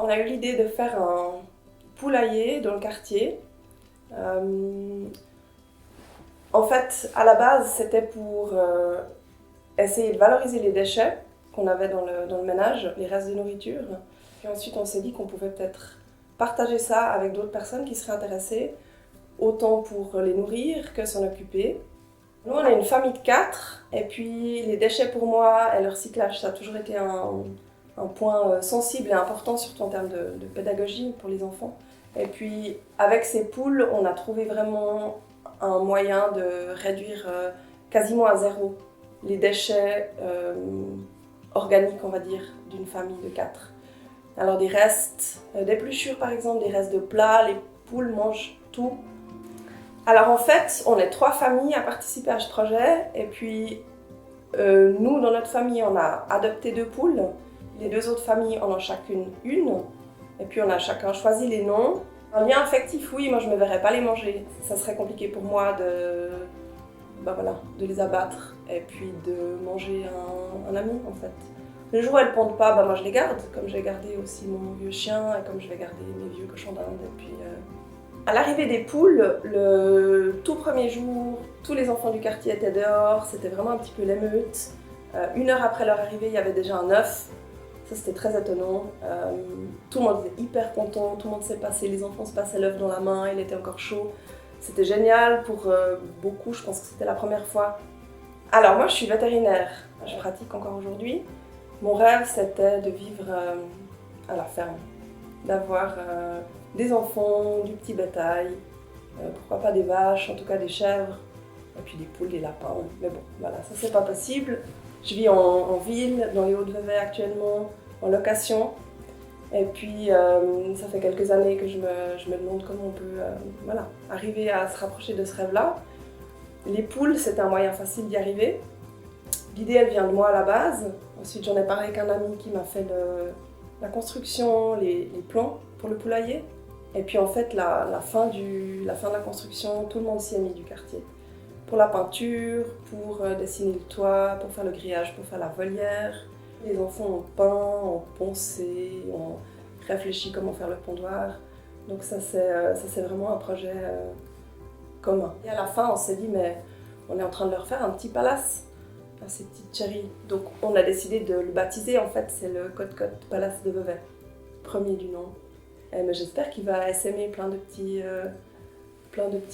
on a eu l'idée de faire un poulailler dans le quartier. En fait, à la base, c'était pour essayer de valoriser les déchets qu'on avait dans le ménage, les restes de nourriture. Puis ensuite, on s'est dit qu'on pouvait peut-être partager ça avec d'autres personnes qui seraient intéressées, autant pour les nourrir que s'en occuper. Nous, on est une famille de 4, et puis les déchets pour moi et le recyclage, ça a toujours été un point sensible et important, surtout en termes de pédagogie pour les enfants. Et puis, avec ces poules, on a trouvé vraiment un moyen de réduire quasiment à zéro les déchets organiques, on va dire, d'une famille de 4. Alors des restes d'épluchures par exemple, des restes de plats, les poules mangent tout. Alors en fait, on est 3 familles à participer à ce projet, et puis nous, dans notre famille, on a adopté 2 poules, les 2 autres familles en ont chacune une, et puis on a chacun choisi les noms. Un lien affectif, oui, moi je ne me verrais pas les manger, ça serait compliqué pour moi de les abattre et puis de manger un ami en fait. Le jour où elles ne pondent pas, moi je les garde, comme j'ai gardé aussi mon vieux chien et comme je vais garder mes vieux cochons d'Inde. Et puis, à l'arrivée des poules, le tout premier jour, tous les enfants du quartier étaient dehors, c'était vraiment un petit peu l'émeute. 1 heure après leur arrivée, il y avait déjà un œuf. Ça c'était très étonnant. Tout le monde était hyper content, tout le monde s'est passé, les enfants se passaient l'œuf dans la main, il était encore chaud. C'était génial pour beaucoup, je pense que c'était la première fois. Alors moi je suis vétérinaire, je pratique encore aujourd'hui. Mon rêve c'était de vivre à la ferme, d'avoir des enfants, du petit bétail, pourquoi pas des vaches, en tout cas des chèvres, et puis des poules, des lapins. Mais bon, voilà, ça c'est pas possible. Je vis en ville, dans les Hauts-de-Vevey actuellement, en location. Et puis, ça fait quelques années que je me demande comment on peut arriver à se rapprocher de ce rêve-là. Les poules, c'est un moyen facile d'y arriver. L'idée, elle vient de moi à la base. Ensuite, j'en ai parlé avec un ami qui m'a fait la construction, les plans pour le poulailler. Et puis, en fait, la fin de la construction, tout le monde s'y est mis du quartier. Pour la peinture, pour dessiner le toit, pour faire le grillage, pour faire la volière. Les enfants ont peint, ont poncé, ont réfléchi comment faire le pondoir. Donc ça c'est vraiment un projet commun. Et à la fin, on s'est dit, mais on est en train de leur faire un petit palace à ces petites chéries. Donc on a décidé de le baptiser, en fait, c'est le Côte-Côte Palace de Vevey, premier du nom. Mais j'espère qu'il va essaimer plein de petits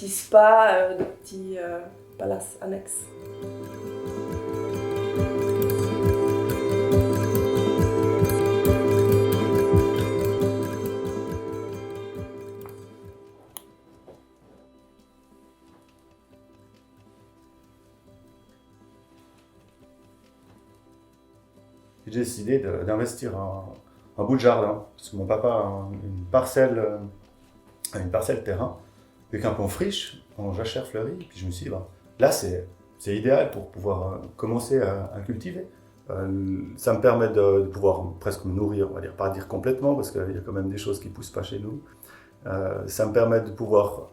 spas, de petits palaces annexes. J'ai décidé d'investir un bout de jardin, parce que mon papa a une parcelle terrain, avec un pont friche en jachère fleurie, puis je me suis dit, là c'est idéal pour pouvoir commencer à cultiver. Ça me permet de pouvoir presque me nourrir, on va dire, pas dire complètement, parce qu'il y a quand même des choses qui ne poussent pas chez nous. Ça me permet de pouvoir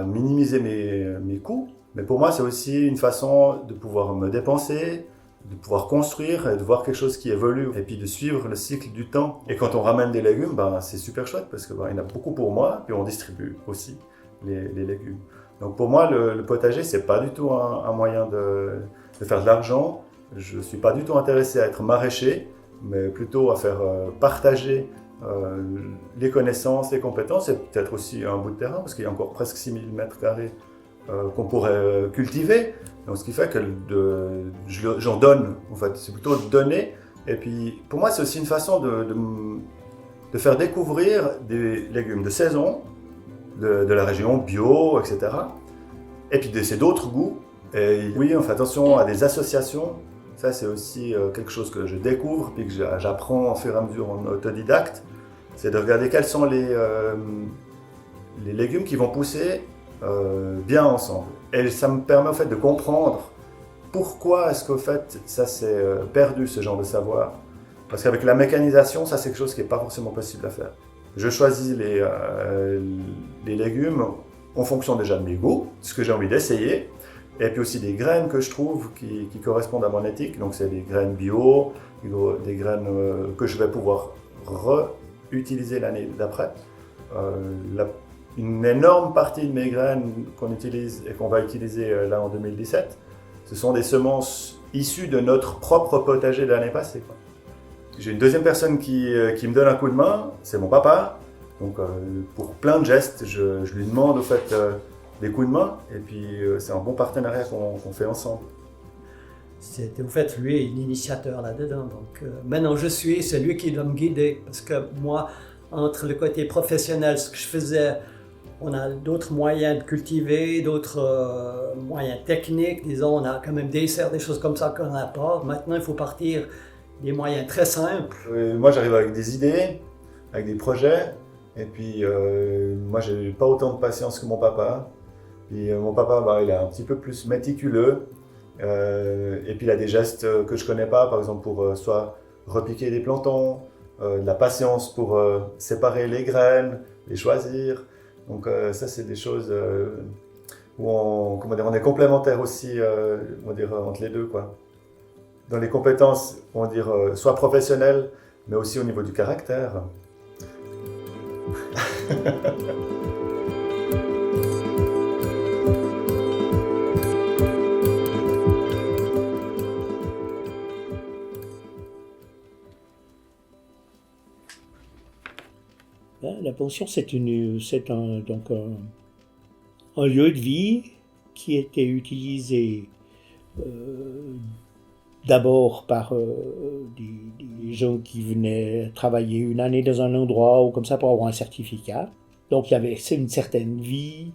minimiser mes coûts, mais pour moi c'est aussi une façon de pouvoir me dépenser, de pouvoir construire et de voir quelque chose qui évolue et puis de suivre le cycle du temps. Et quand on ramène des légumes, c'est super chouette parce qu'il y en a beaucoup pour moi, puis on distribue aussi les légumes. Donc pour moi, le potager, c'est pas du tout un moyen de faire de l'argent. Je suis pas du tout intéressé à être maraîcher, mais plutôt à faire partager les connaissances, les compétences et peut-être aussi un bout de terrain parce qu'il y a encore presque 6000 mètres carrés qu'on pourrait cultiver. Donc, ce qui fait que j'en donne, en fait, c'est plutôt donner. Et puis, pour moi, c'est aussi une façon de faire découvrir des légumes de saison, de la région, bio, etc. Et puis d'essayer d'autres goûts. Et oui, on fait attention à des associations. Ça, c'est aussi quelque chose que je découvre, puis que j'apprends au fur et à mesure en autodidacte. C'est de regarder quels sont les légumes qui vont pousser bien ensemble. Et ça me permet en fait de comprendre pourquoi est-ce qu'au fait ça s'est perdu, ce genre de savoir. Parce qu'avec la mécanisation, ça c'est quelque chose qui n'est pas forcément possible à faire. Je choisis les légumes en fonction déjà de mes goûts, ce que j'ai envie d'essayer, et puis aussi des graines que je trouve qui correspondent à mon éthique. Donc c'est des graines bio, des graines que je vais pouvoir utilisées l'année d'après. Une énorme partie de mes graines qu'on utilise et qu'on va utiliser là en 2017, ce sont des semences issues de notre propre potager de l'année passée, quoi. J'ai une deuxième personne qui me donne un coup de main, c'est mon papa. Donc pour plein de gestes, je lui demande au fait des coups de main et puis c'est un bon partenariat qu'on fait ensemble. C'était au fait lui l'initiateur là-dedans. Donc maintenant je suis celui qui doit me guider parce que moi, entre le côté professionnel, ce que je faisais, on a d'autres moyens de cultiver, d'autres moyens techniques, disons, on a quand même des serres, des choses comme ça qu'on n'a pas. Maintenant, il faut partir des moyens très simples. Moi, j'arrive avec des idées, avec des projets, et puis moi, j'ai pas autant de patience que mon papa. Puis mon papa, il est un petit peu plus méticuleux, et puis il a des gestes que je connais pas, par exemple pour soit repiquer des plantons, de la patience pour séparer les graines, les choisir. Donc ça, c'est des choses où on est complémentaires aussi entre les deux, quoi. Dans les compétences, soit professionnelles, mais aussi au niveau du caractère. La pension, c'est un lieu de vie qui était utilisé d'abord par des gens qui venaient travailler une année dans un endroit ou comme ça pour avoir un certificat. Donc c'est une certaine vie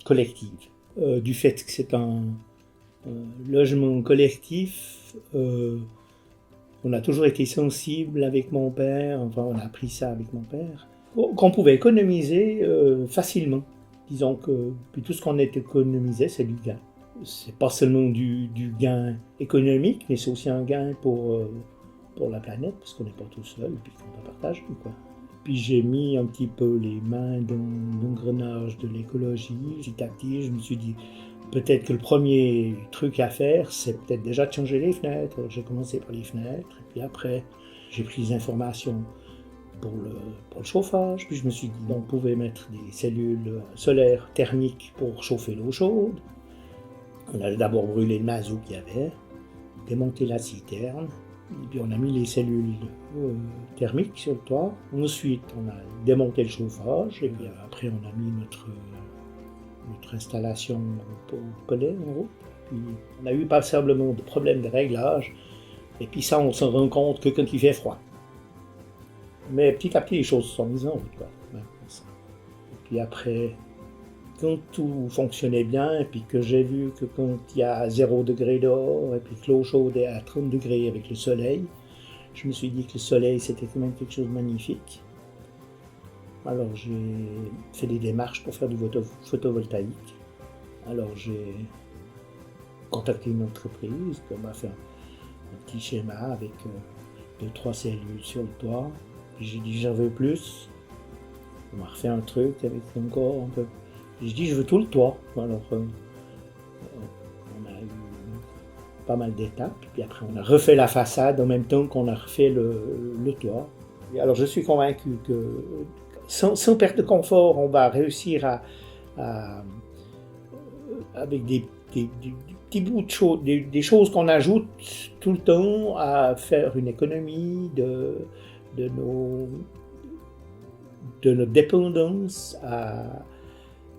collective. Du fait que c'est un logement collectif, on a toujours été sensible avec mon père, enfin on a appris ça avec mon père, qu'on pouvait économiser facilement. Disons que puis tout ce qu'on économisait, c'est du gain. C'est pas seulement du gain économique, mais c'est aussi un gain pour la planète, parce qu'on n'est pas tout seul, et puis qu'on partage tout, quoi. Puis j'ai mis un petit peu les mains dans l'engrenage de l'écologie. Petit à petit, je me suis dit, peut-être que le premier truc à faire, c'est peut-être déjà de changer les fenêtres. Alors, j'ai commencé par les fenêtres, et puis après, j'ai pris des informations pour le chauffage. Puis je me suis dit, on pouvait mettre des cellules solaires thermiques pour chauffer l'eau chaude. On a d'abord brûlé le mazout qu'il y avait, démonté la citerne, et puis on a mis les cellules thermiques sur le toit. Ensuite, on a démonté le chauffage, et puis après, on a mis notre installation au collet en haut. Puis on a eu passablement de problèmes de réglage, et puis ça, on s'en rend compte que quand il fait froid. Mais petit à petit, les choses se sont mises en route, quoi. Et puis après, quand tout fonctionnait bien, et puis que j'ai vu que quand il y a 0 degré dehors, et puis que l'eau chaude est à 30 degrés avec le soleil, je me suis dit que le soleil, c'était quand même quelque chose de magnifique. Alors j'ai fait des démarches pour faire du photovoltaïque. Alors j'ai contacté une entreprise qui m'a fait un petit schéma avec 2-3 cellules sur le toit. Puis j'ai dit j'en veux plus. On m'a refait un truc avec encore un peu. J'ai dit je veux tout le toit. Alors on a eu pas mal d'étapes. Puis après on a refait la façade en même temps qu'on a refait le toit. Et alors je suis convaincu que sans perte de confort, on va réussir avec des petits bouts de choses, des choses qu'on ajoute tout le temps, à faire une économie de notre dépendance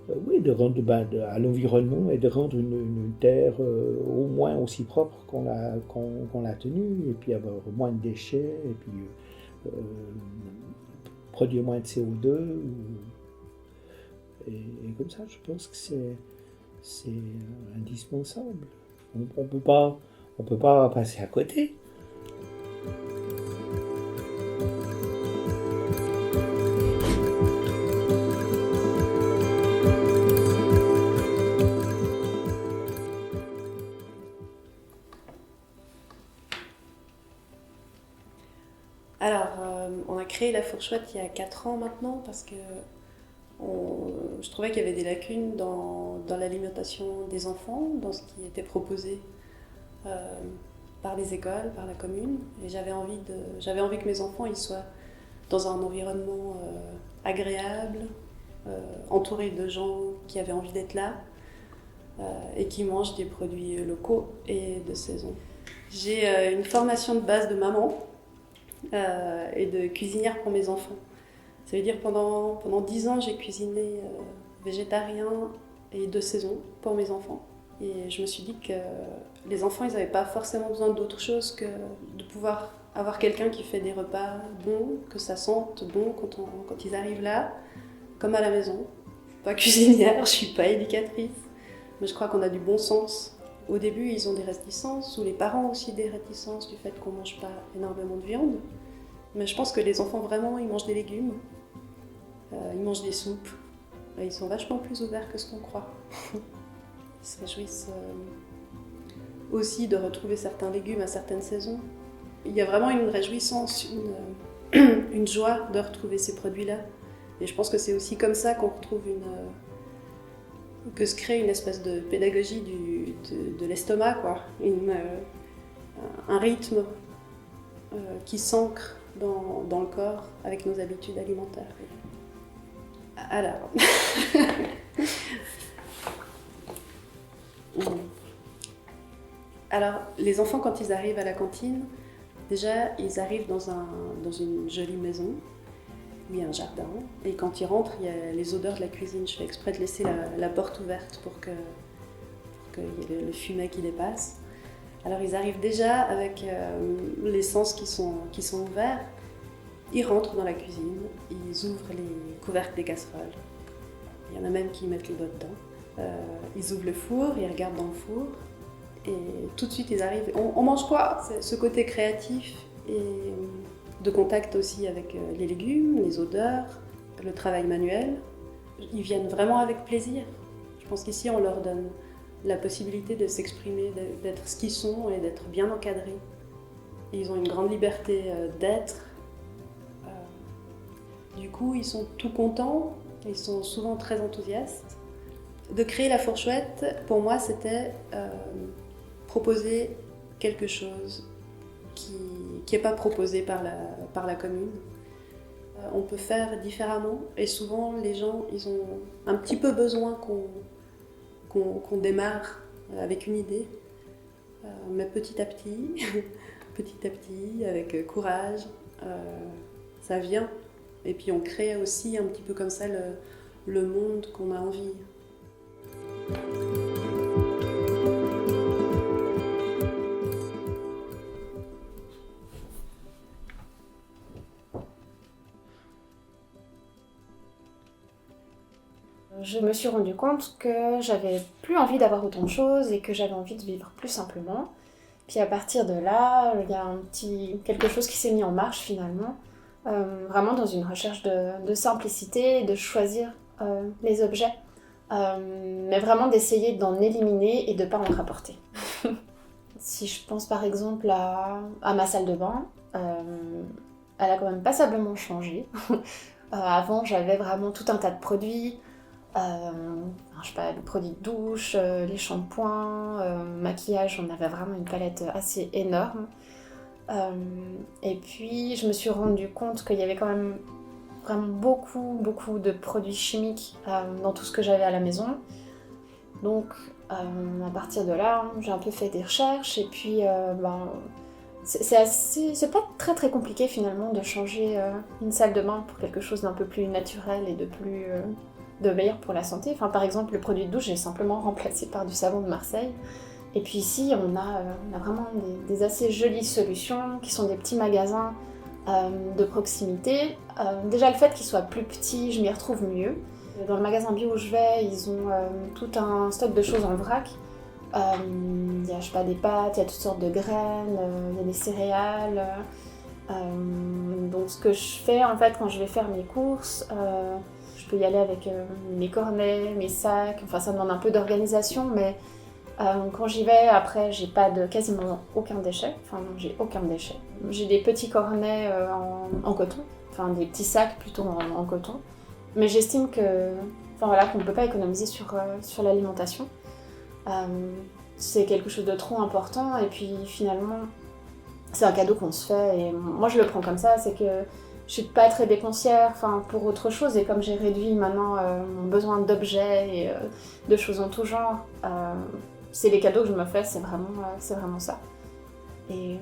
de rendre à l'environnement et de rendre une terre au moins aussi propre qu'on l'a tenue, et puis avoir moins de déchets, et puis produire moins de CO2, et comme ça, je pense que c'est indispensable. On peut pas passer à côté. Alors, on a créé la Fourchouette il y a 4 ans maintenant parce que je trouvais qu'il y avait des lacunes dans l'alimentation des enfants, dans ce qui était proposé par les écoles, par la commune. Et j'avais envie que mes enfants ils soient dans un environnement agréable, entourés de gens qui avaient envie d'être là et qui mangent des produits locaux et de saison. J'ai une formation de base de maman et de cuisinière pour mes enfants. Ça veut dire pendant 10 ans, j'ai cuisiné végétarien et de saison pour mes enfants. Et je me suis dit que les enfants, ils n'avaient pas forcément besoin d'autre chose que de pouvoir avoir quelqu'un qui fait des repas bons, que ça sente bon quand ils arrivent là, comme à la maison. Je suis pas cuisinière, je suis pas éducatrice, mais je crois qu'on a du bon sens. Au début, ils ont des réticences, ou les parents ont aussi des réticences du fait qu'on ne mange pas énormément de viande. Mais je pense que les enfants, vraiment, ils mangent des légumes, ils mangent des soupes, et ils sont vachement plus ouverts que ce qu'on croit. Ils se réjouissent aussi de retrouver certains légumes à certaines saisons. Il y a vraiment une réjouissance, une joie de retrouver ces produits-là. Et je pense que c'est aussi comme ça qu'on retrouve que se crée une espèce de pédagogie de l'estomac, quoi. Un rythme qui s'ancre dans le corps avec nos habitudes alimentaires. Alors... Alors, les enfants, quand ils arrivent à la cantine, déjà, ils arrivent dans une jolie maison, où il y a un jardin, et quand ils rentrent, il y a les odeurs de la cuisine. Je fais exprès de laisser la porte ouverte pour qu'il y ait le fumet qui dépasse. Alors, ils arrivent déjà avec les sens qui sont ouverts. Ils rentrent dans la cuisine, ils ouvrent les couvercles des casseroles. Il y en a même qui mettent le doigt dedans. Ils ouvrent le four, ils regardent dans le four. Et tout de suite, ils arrivent. On mange quoi? C'est ce côté créatif et de contact aussi avec les légumes, les odeurs, le travail manuel. Ils viennent vraiment avec plaisir. Je pense qu'ici, on leur donne la possibilité de s'exprimer, d'être ce qu'ils sont et d'être bien encadrés. Et ils ont une grande liberté d'être. Du coup, ils sont tout contents, ils sont souvent très enthousiastes. De créer la fourchouette, pour moi, c'était proposer quelque chose qui n'est pas proposé par la commune. On peut faire différemment et souvent les gens ils ont un petit peu besoin qu'on démarre avec une idée, mais petit à petit, avec courage, ça vient. Et puis on crée aussi un petit peu comme ça le monde qu'on a envie. Je me suis rendu compte que j'avais plus envie d'avoir autant de choses et que j'avais envie de vivre plus simplement. Puis à partir de là, il y a quelque chose qui s'est mis en marche finalement, vraiment dans une recherche de simplicité et de choisir les objets, mais vraiment d'essayer d'en éliminer et de ne pas en rapporter. Si je pense par exemple à ma salle de bain, elle a quand même passablement changé. Avant, j'avais vraiment tout un tas de produits. Je sais pas, les produits de douche, les shampoings, maquillage, on avait vraiment une palette assez énorme. Et puis je me suis rendu compte qu'il y avait quand même vraiment beaucoup de produits chimiques dans tout ce que j'avais à la maison. Donc à partir de là, j'ai un peu fait des recherches et puis c'est pas très compliqué finalement de changer une salle de bain pour quelque chose d'un peu plus naturel et de meilleur pour la santé. Enfin, par exemple, le produit de douche, j'ai simplement remplacé par du savon de Marseille. Et puis ici, on a vraiment des assez jolies solutions qui sont des petits magasins de proximité. Déjà, le fait qu'ils soient plus petits, je m'y retrouve mieux. Dans le magasin bio où je vais, ils ont tout un stock de choses en vrac. Il y a, je sais pas, des pâtes, il y a toutes sortes de graines, il y a des céréales. Donc ce que je fais en fait quand je vais faire mes courses, je peux y aller avec mes cornets, mes sacs, enfin ça demande un peu d'organisation, mais quand j'y vais, après j'ai quasiment aucun déchet, enfin non, j'ai aucun déchet. J'ai des petits cornets en coton, enfin des petits sacs plutôt en coton, mais j'estime qu'on ne peut pas économiser sur l'alimentation. c'est quelque chose de trop important et puis finalement c'est un cadeau qu'on se fait et moi je le prends comme ça, c'est que je suis pas très dépensière pour autre chose et comme j'ai réduit maintenant mon besoin d'objets et de choses en tout genre, c'est les cadeaux que je me fais, c'est vraiment ça. Et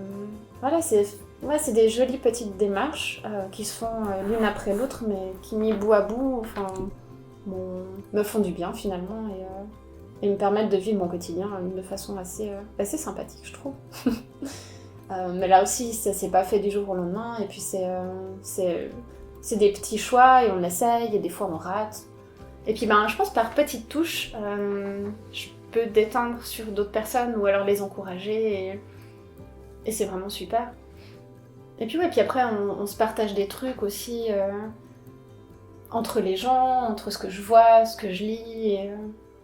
voilà, c'est des jolies petites démarches qui se font l'une après l'autre mais qui mis bout à bout me font du bien finalement et me permettent de vivre mon quotidien de façon assez sympathique, je trouve. Mais là aussi, ça s'est pas fait du jour au lendemain, et puis c'est des petits choix, et on essaye, et des fois on rate. Et puis je pense par petites touches, je peux déteindre sur d'autres personnes, ou alors les encourager, et c'est vraiment super. Et puis puis après on se partage des trucs aussi, entre les gens, entre ce que je vois, ce que je lis,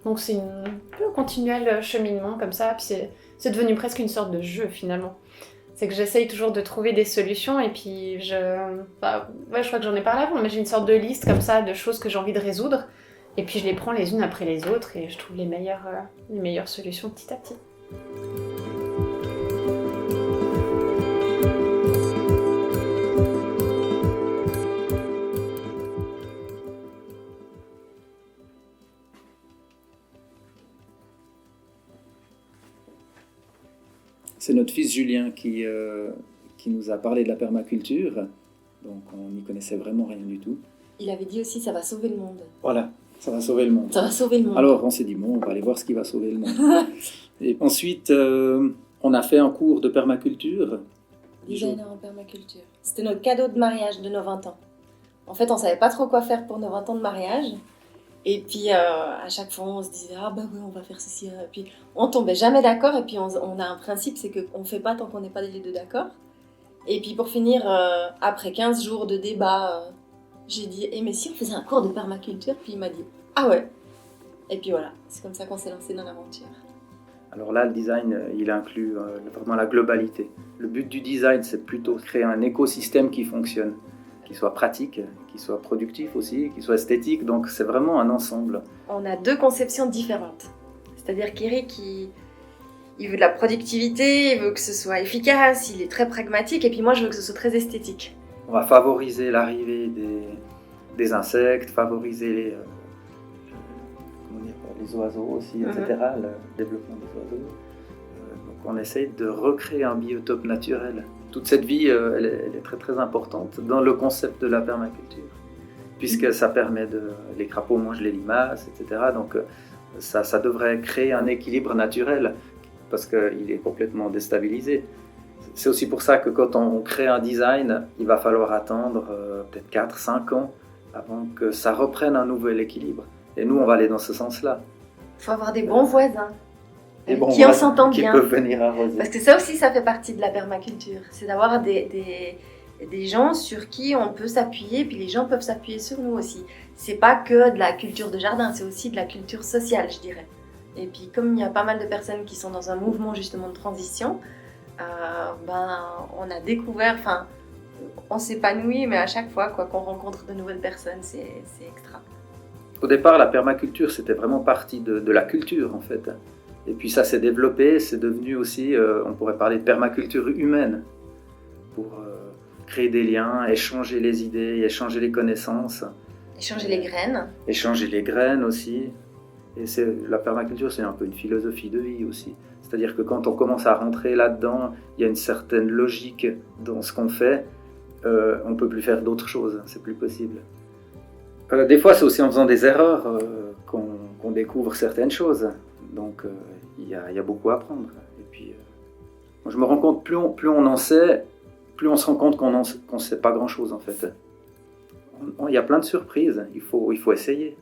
donc c'est un continuel cheminement comme ça, puis c'est devenu presque une sorte de jeu finalement. C'est que j'essaye toujours de trouver des solutions et puis je crois que j'en ai parlé avant, mais j'ai une sorte de liste comme ça de choses que j'ai envie de résoudre et puis je les prends les unes après les autres et je trouve les meilleures solutions petit à petit. C'est notre fils Julien qui nous a parlé de la permaculture, donc on n'y connaissait vraiment rien du tout. Il avait dit aussi ça va sauver le monde. Voilà, ça va sauver le monde. Ça va sauver le monde. Alors on s'est dit bon, on va aller voir ce qui va sauver le monde. Et ensuite, on a fait un cours de permaculture. Designer en permaculture. C'était notre cadeau de mariage de nos 20 ans. En fait, on savait pas trop quoi faire pour nos 20 ans de mariage. Et puis, à chaque fois, on se disait « Ah bah oui, on va faire ceci. » Et puis, on tombait jamais d'accord. Et puis, on a un principe, c'est qu'on ne fait pas tant qu'on n'est pas les deux d'accord. Et puis, pour finir, après 15 jours de débat, j'ai dit « mais si on faisait un cours de permaculture ?» Puis il m'a dit « Ah ouais !» Et puis voilà, c'est comme ça qu'on s'est lancé dans l'aventure. Alors là, le design, il inclut vraiment la globalité. Le but du design, c'est plutôt créer un écosystème qui fonctionne, qui soit pratique, qui soit productif aussi, qui soit esthétique. Donc c'est vraiment un ensemble. On a deux conceptions différentes. C'est-à-dire qu'Eric, il veut de la productivité, il veut que ce soit efficace, il est très pragmatique. Et puis moi, je veux que ce soit très esthétique. On va favoriser l'arrivée des insectes, favoriser les oiseaux aussi, etc., le développement des oiseaux. Donc on essaye de recréer un biotope naturel. Toute cette vie, elle est très très importante dans le concept de la permaculture, puisque ça permet les crapauds mangent les limaces, etc. Donc ça devrait créer un équilibre naturel, parce qu'il est complètement déstabilisé. C'est aussi pour ça que quand on crée un design, il va falloir attendre peut-être 4-5 ans avant que ça reprenne un nouvel équilibre. Et nous, on va aller dans ce sens-là. Il faut avoir des bons voisins. Qui en s'entendent bien. Qui peuvent venir arroser. Parce que ça aussi, ça fait partie de la permaculture. C'est d'avoir des gens sur qui on peut s'appuyer, puis les gens peuvent s'appuyer sur nous aussi. C'est pas que de la culture de jardin, c'est aussi de la culture sociale, je dirais. Et puis comme il y a pas mal de personnes qui sont dans un mouvement justement de transition, on a découvert, on s'épanouit, mais à chaque fois qu'on rencontre de nouvelles personnes, c'est extra. Au départ, la permaculture, c'était vraiment partie de la culture, en fait. Et puis ça s'est développé, c'est devenu aussi, on pourrait parler de permaculture humaine, pour créer des liens, échanger les idées, échanger les connaissances. Échanger les graines. Échanger les graines aussi. Et la permaculture, c'est un peu une philosophie de vie aussi. C'est-à-dire que quand on commence à rentrer là-dedans, il y a une certaine logique dans ce qu'on fait, on ne peut plus faire d'autres choses, c'est plus possible. Des fois, c'est aussi en faisant des erreurs qu'on découvre certaines choses. Donc, il y a beaucoup à apprendre. Et puis, moi, je me rends compte, plus on en sait, plus on se rend compte qu'on ne sait pas grand-chose, en fait. Il y a plein de surprises. Il faut essayer.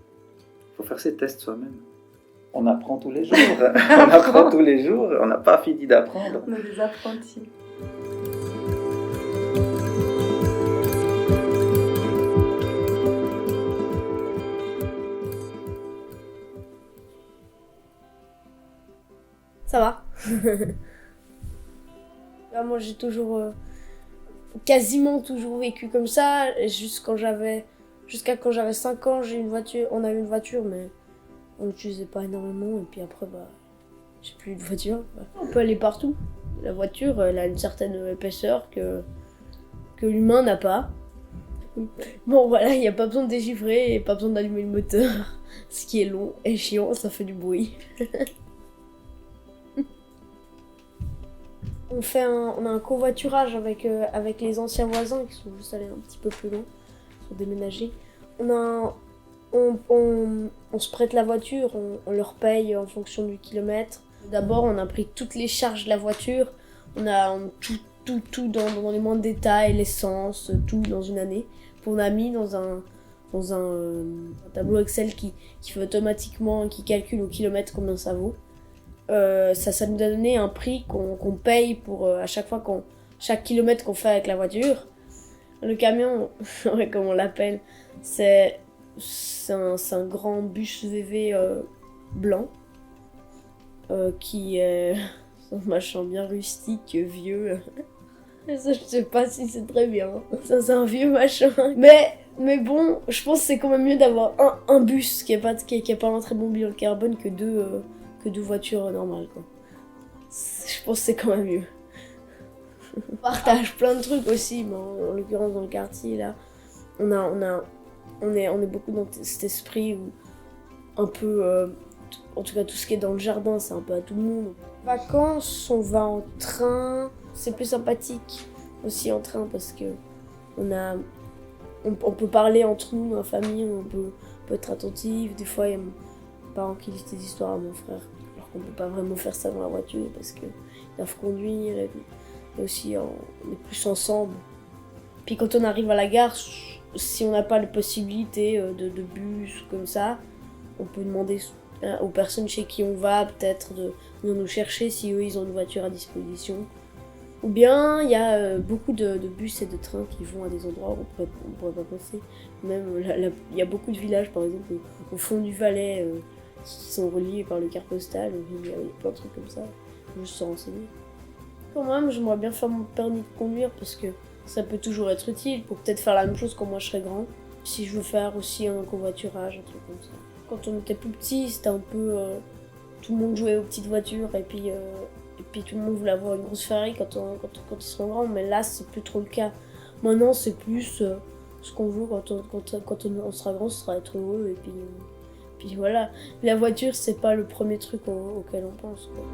Il faut faire ses tests soi-même. On apprend tous les jours. On apprend tous les jours. On n'a pas fini d'apprendre. On est des apprentis. Ça va. Moi j'ai toujours quasiment toujours vécu comme ça, et jusqu'à quand j'avais 5 ans, on a eu une voiture mais on l'utilisait pas énormément, et puis après j'ai plus de voiture. On peut aller partout. La voiture, elle a une certaine épaisseur que l'humain n'a pas. Bon voilà, il n'y a pas besoin de déchiffrer et pas besoin d'allumer le moteur. Ce qui est long et chiant, ça fait du bruit. On a un covoiturage avec les anciens voisins qui sont juste allés un petit peu plus loin, ils sont déménagés. On se prête la voiture, on leur paye en fonction du kilomètre. D'abord, on a pris toutes les charges de la voiture, on a tout dans les moindres détails, l'essence, tout dans une année. Puis on a mis dans un tableau Excel qui fait automatiquement, qui calcule au kilomètre combien ça vaut. Ça nous a donné un prix qu'on paye pour à chaque fois chaque kilomètre qu'on fait avec la voiture. Le camion, comme on l'appelle, c'est un grand bus VV blanc qui est un machin bien rustique, vieux. Ça, je sais pas si c'est très bien. Ça, c'est un vieux machin. Mais bon, je pense que c'est quand même mieux d'avoir un bus qui a pas un très bon bilan carbone que deux voitures normales, quoi. Je pense que c'est quand même mieux. On partage plein de trucs aussi, mais en l'occurrence dans le quartier là, on est beaucoup dans cet esprit où un peu, en tout cas tout ce qui est dans le jardin, c'est un peu à tout le monde. Vacances, on va en train, c'est plus sympathique aussi en train parce que on peut parler entre nous, en famille, on peut être attentif. Des fois, il y a mes parents qui lisent des histoires à mon frère, alors qu'on peut pas vraiment faire ça dans la voiture parce qu'ils doivent conduire et aussi on est plus ensemble. Puis quand on arrive à la gare, si on n'a pas la possibilité de bus comme ça, on peut demander aux personnes chez qui on va peut-être de nous chercher si eux ils ont une voiture à disposition. Ou bien il y a beaucoup de bus et de trains qui vont à des endroits où on pourrait pas passer. Même il y a beaucoup de villages par exemple au fond du Valais qui sont reliés par le quart postal. Il y a plein de trucs comme ça. Faut juste se renseigner. Quand même, j'aimerais bien faire mon permis de conduire parce que ça peut toujours être utile pour peut-être faire la même chose quand moi je serai grand. Si je veux faire aussi un covoiturage, un truc comme ça. Quand on était plus petit, c'était un peu... tout le monde jouait aux petites voitures et puis tout le monde voulait avoir une grosse Ferrari quand ils seront grands. Mais là, c'est plus trop le cas. Maintenant, c'est plus ce qu'on veut quand on sera grand, ce sera être heureux et puis voilà. La voiture, c'est pas le premier truc auquel on pense, quoi.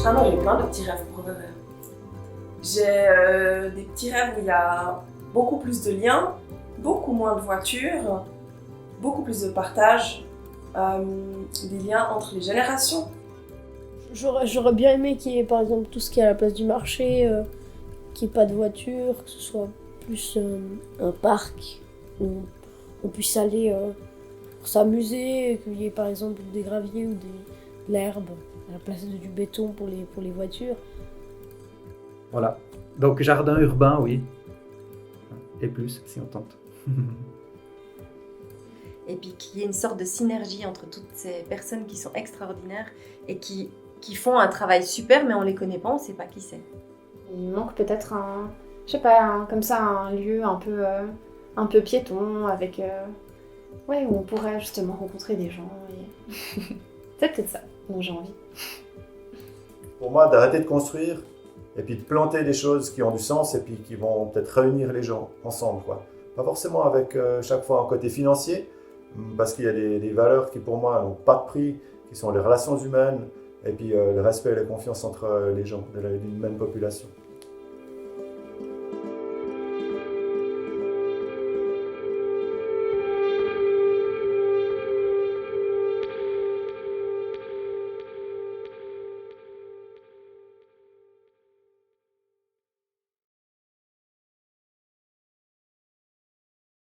Ah moi j'ai plein de petits rêves pour demain. J'ai des petits rêves où il y a beaucoup plus de liens, beaucoup moins de voitures, beaucoup plus de partage, des liens entre les générations. J'aurais bien aimé qu'il y ait par exemple tout ce qui est à la place du marché, qu'il n'y ait pas de voiture, que ce soit plus un parc où on puisse aller pour s'amuser, qu'il y ait par exemple des graviers ou de l'herbe à la place du béton pour les voitures. Voilà. Donc jardin urbain, oui. Et plus, si on tente. Et puis qu'il y ait une sorte de synergie entre toutes ces personnes qui sont extraordinaires et qui font un travail super, mais on les connaît pas, on sait pas qui c'est. Il manque peut-être comme ça, un lieu un peu piéton avec... où on pourrait justement rencontrer des gens. Et... c'est peut-être ça dont j'ai envie. Pour moi, d'arrêter de construire et puis de planter des choses qui ont du sens et puis qui vont peut-être réunir les gens ensemble, quoi. Pas forcément avec chaque fois un côté financier, parce qu'il y a des valeurs qui pour moi n'ont pas de prix, qui sont les relations humaines et puis le respect et la confiance entre les gens d'une même population.